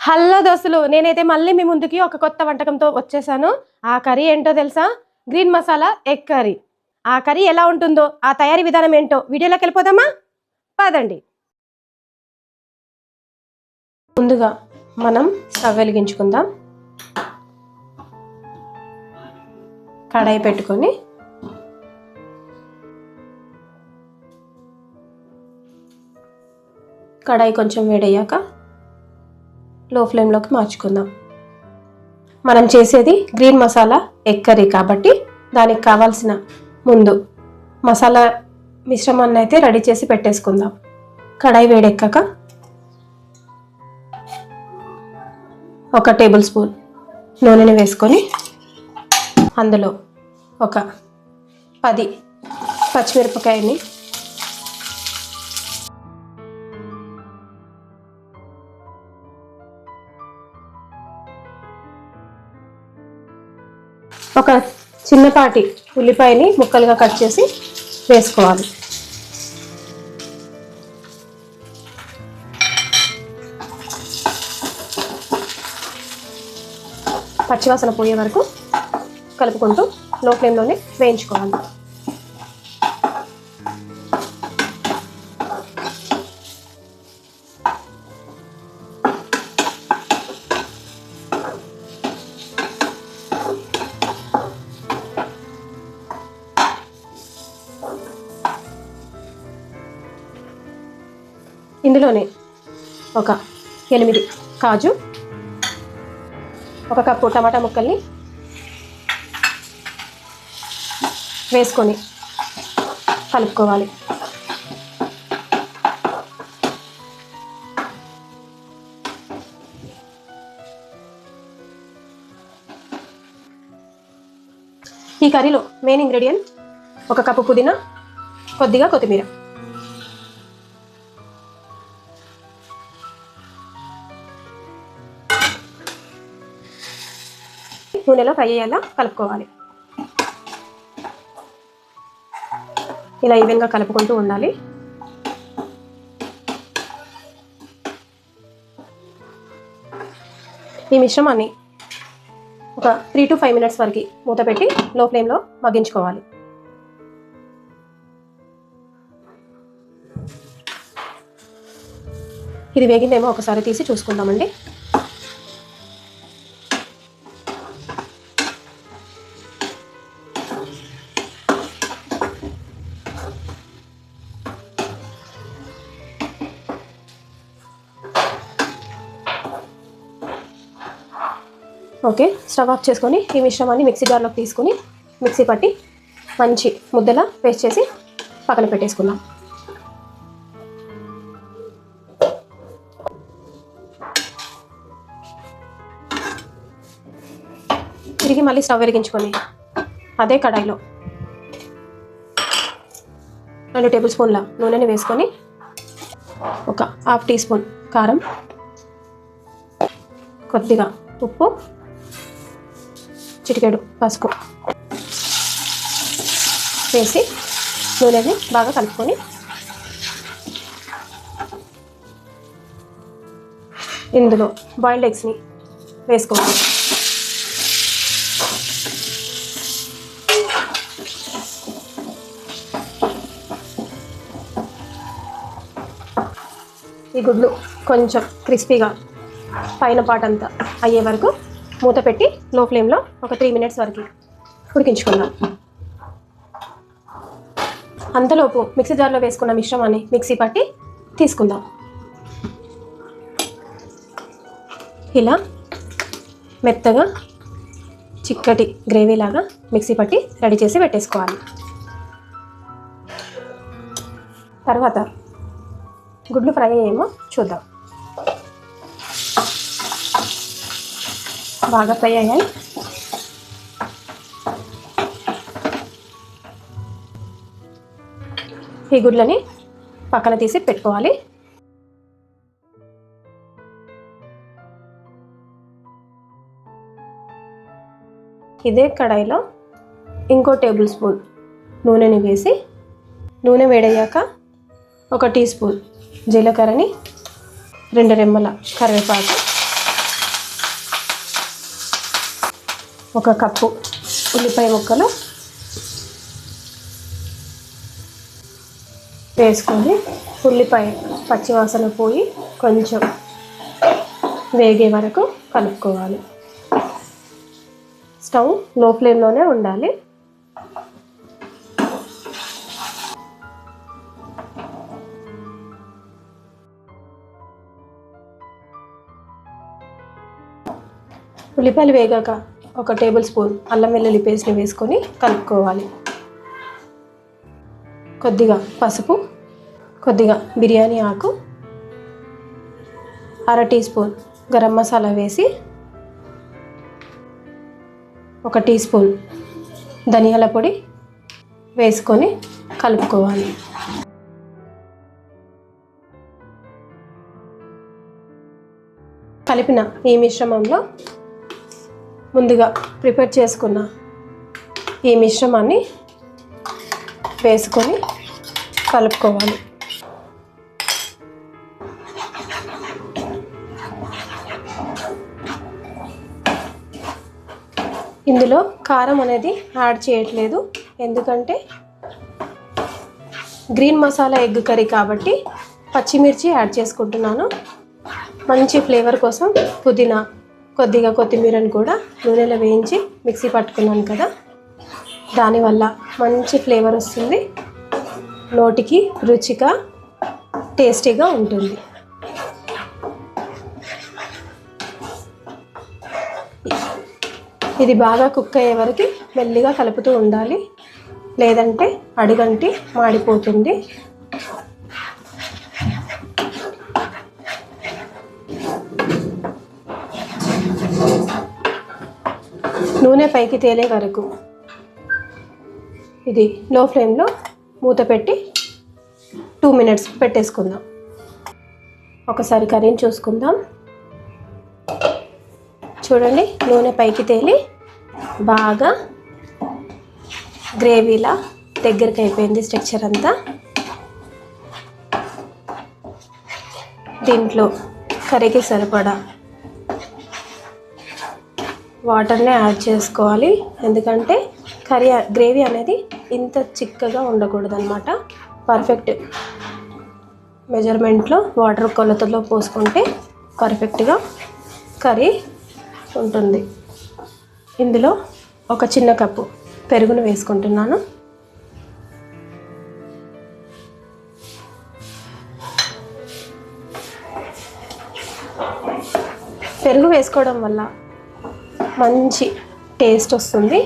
Hello దోస్తులు, నేనైతే మళ్ళీ మీ ముందుకి ఒక కొత్త వంటకంతో వచ్చేసాను. ఆ కర్రీ ఏంటో తెలుసా? Green masala egg curry. ఆ కర్రీ ఎలా ఉంటుందో, ఆ తయారీ విధానం ఏంటో వీడియోలోకి వెళ్ళిపోదామా? పదండి. ముందుగా మనం స్టవ్ వెలిగించుకుందాం. కడాయి పెట్టుకొని కడాయి కొంచెం వేడయ్యాక లో ఫ్లేమ్లోకి మార్చుకుందాం. మనం చేసేది గ్రీన్ మసాలా ఎగ్ కర్రీ కాబట్టి దానికి కావాల్సిన ముందు మసాలా మిశ్రమాన్ని అయితే రెడీ చేసి పెట్టేసుకుందాం. కడాయి వేడెక్కాక 1 టేబుల్ స్పూన్ నూనెని వేసుకొని అందులో ఒక 10 పచ్చిమిరపకాయని ఒక చిన్నపాటి ఉల్లిపాయని ముక్కలుగా కట్ చేసి వేసుకోవాలి. పచ్చివాసన పోయే వరకు కలుపుకుంటూ లో ఫ్లేమ్లోనే వేయించుకోవాలి. ఇందులోనే ఒక 8 కాజు, 1 కప్పు టమాటా ముక్కల్ని వేసుకొని కలుపుకోవాలి. ఈ కర్రీలో మెయిన్ ఇంగ్రీడియంట్ 1 కప్పు పుదీనా, కొద్దిగా కొత్తిమీర. నూనెలో ఫ్రై అయ్యేలా కలుపుకోవాలి. ఇలా ఈవెన్గా కలుపుకుంటూ ఉండాలి. ఈ మిశ్రమాన్ని ఒక 3 to 5 minutes వరకు మూత పెట్టి లో ఫ్లేమ్లో మగ్గించుకోవాలి. ఇది వేగిందేమో ఒకసారి తీసి చూసుకుందామండి. ఓకే, స్టవ్ ఆఫ్ చేసుకొని ఈ మిశ్రమాన్ని మిక్సీ జార్లోకి తీసుకొని మిక్సీ పట్టి మంచి ముద్దలా పేస్ట్ చేసి పక్కన పెట్టేసుకుందాం. తిరిగి మళ్ళీ స్టవ్ వెలిగించుకొని అదే కడాయిలో 2 టేబుల్ స్పూన్ల నూనెని వేసుకొని ఒక 1/2 టీ స్పూన్ కారం, కొద్దిగా ఉప్పు, చిటికెడు పసుపు వేసి నూనెని బాగా కలుపుకొని ఇందులో బాయిల్డ్ ఎగ్స్ని వేసుకోవాలి. ఈ గుడ్లు కొంచెం క్రిస్పీగా పైన పాటంతా అయ్యే వరకు మూత పెట్టి లో ఫ్లేమ్లో ఒక 3 minutes వరకు ఉడికించుకుందాం. అంతలోపు మిక్సీ జార్లో వేసుకున్న మిశ్రమాన్ని మిక్సీ పట్టి తీసుకుందాం. ఇలా మెత్తగా చిక్కటి గ్రేవీలాగా మిక్సీ పట్టి రెడీ చేసి పెట్టేసుకోవాలి. తర్వాత గుడ్లు ఫ్రై అయ్యేమో చూద్దాం. బాగా ఫ్రై అయ్యాయి. ఈ గుడ్లని పక్కన తీసి పెట్టుకోవాలి. ఇదే కడాయిలో ఇంకో టేబుల్ స్పూన్ నూనెని వేసి నూనె వేడయ్యాక 1 టీ స్పూన్ జీలకర్రని, 2 రెమ్మల కరివేపాకు, 1 కప్పు ఉల్లిపాయ ముక్కలు వేసుకొని ఉల్లిపాయ పచ్చివాసన పోయి కొంచెం వేగే వరకు కలుపుకోవాలి. స్టవ్ లో ఫ్లేమ్లోనే ఉండాలి. ఉల్లిపాయలు వేగాక 1 టేబుల్ స్పూన్ అల్లం వెల్లుల్లి పేస్ట్ని వేసుకొని కలుపుకోవాలి. కొద్దిగా పసుపు, కొద్దిగా బిర్యానీ ఆకు, 1/2 టీ స్పూన్ గరం మసాలా వేసి 1 టీ స్పూన్ ధనియాల పొడి వేసుకొని కలుపుకోవాలి. కలిపిన ఈ మిశ్రమంలో ముందుగా ప్రిపేర్ చేసుకున్న ఈ మిశ్రమాన్ని వేసుకొని కలుపుకోవాలి. ఇందులో కారం అనేది యాడ్ చేయట్లేదు, ఎందుకంటే గ్రీన్ మసాలా ఎగ్ కర్రీ కాబట్టి పచ్చిమిర్చి యాడ్ చేసుకుంటున్నాను. మంచి ఫ్లేవర్ కోసం పుదీనా, కొద్దిగా కొత్తిమీరని కూడా నూనెలో వేయించి మిక్సీ పట్టుకున్నాను కదా, దానివల్ల మంచి ఫ్లేవర్ వస్తుంది, నోటికి రుచిగా టేస్టీగా ఉంటుంది. ఇది బాగా కుక్ అయ్యే వరకు మెల్లిగా కలుపుతూ ఉండాలి, లేదంటే అడుగంటి మాడిపోతుంది. నూనె పైకి తేలే వరకు ఇది లో ఫ్లేమ్లో మూత పెట్టి 2 మినిట్స్ పెట్టేసుకుందాం. ఒకసారి కర్రీని చూసుకుందాం. చూడండి, నూనె పైకి తేలి బాగా గ్రేవీలా దగ్గరికి అయిపోయింది స్ట్రక్చర్ అంతా. దీంట్లో కర్రీకి సరిపడా వాటర్నే యాడ్ చేసుకోవాలి, ఎందుకంటే గ్రేవీ అనేది ఇంత చిక్కగా ఉండకూడదు అన్నమాట. పర్ఫెక్ట్ మెజర్మెంట్లో వాటర్ కొలతలో పోసుకుంటే పర్ఫెక్ట్గా కర్రీ ఉంటుంది. ఇందులో 1 చిన్న కప్పు పెరుగును వేసుకుంటున్నాను. పెరుగు వేసుకోవడం వల్ల మంచి టేస్ట్ వస్తుంది.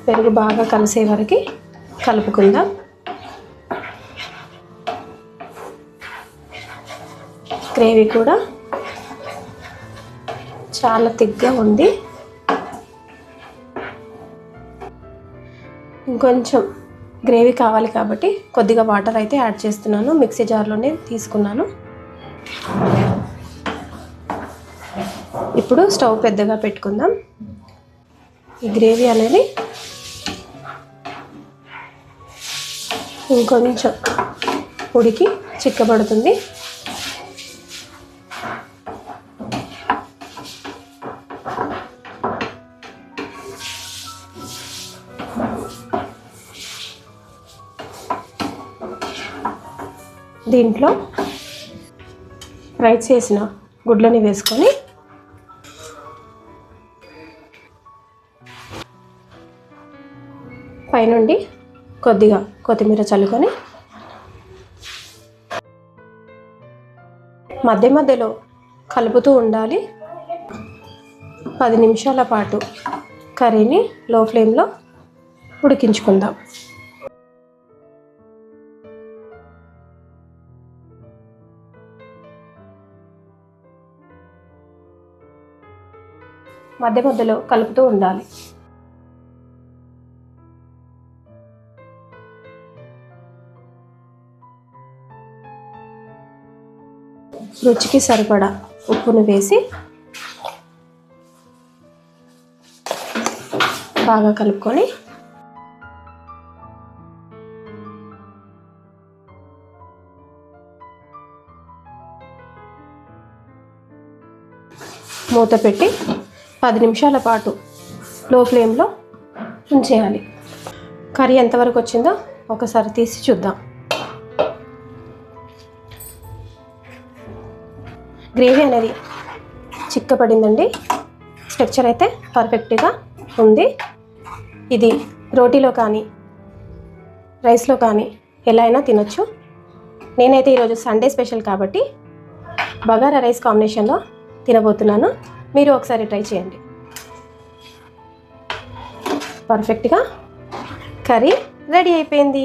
పెరుగు బాగా కలిసే వరకు కలుపుకుందాం. గ్రేవీ కూడా చాలా థిక్గా ఉంది. ఇంకొంచెం గ్రేవీ కావాలి కాబట్టి కొద్దిగా వాటర్ అయితే యాడ్ చేస్తున్నాను. మిక్సీ జార్లోనే తీసుకున్నాను. ఇప్పుడు స్టవ్ పెద్దగా పెట్టుకుందాం. ఈ గ్రేవీ అనేది ఇంకొంచెం ఉడికి చిక్కబడుతుంది. దీంట్లో ఫ్రై చేసిన గుడ్లని వేసుకొని పైనుండి కొద్దిగా కొత్తిమీర చల్లుకొని మధ్య మధ్యలో కలుపుతూ ఉండాలి. 10 నిమిషాల పాటు కర్రీని లో ఫ్లేమ్లో ఉడికించుకుందాం. మధ్య మధ్యలో కలుపుతూ ఉండాలి. రుచికి సరిపడా ఉప్పును వేసి బాగా కలుపుకొని మూత పెట్టి 10 నిమిషాల పాటు లో ఫ్లేమ్లో ఉంచేయాలి. కర్రీ ఎంతవరకు వచ్చిందో ఒకసారి తీసి చూద్దాం. గ్రేవీ అనేది చిక్కపడిందండి. స్ట్రక్చర్ అయితే పర్ఫెక్ట్గా ఉంది. ఇది రోటీలో కానీ రైస్లో కానీ ఎలా అయినా తినొచ్చు. నేనైతే ఈరోజు సండే స్పెషల్ కాబట్టి బగారా రైస్ కాంబినేషన్లో తినబోతున్నాను. మీరు ఒకసారి ట్రై చేయండి. పర్ఫెక్ట్గా కర్రీ రెడీ అయిపోయింది.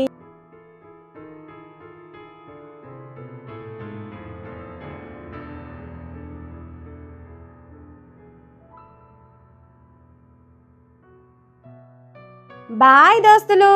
బాయ్ దోస్తులు.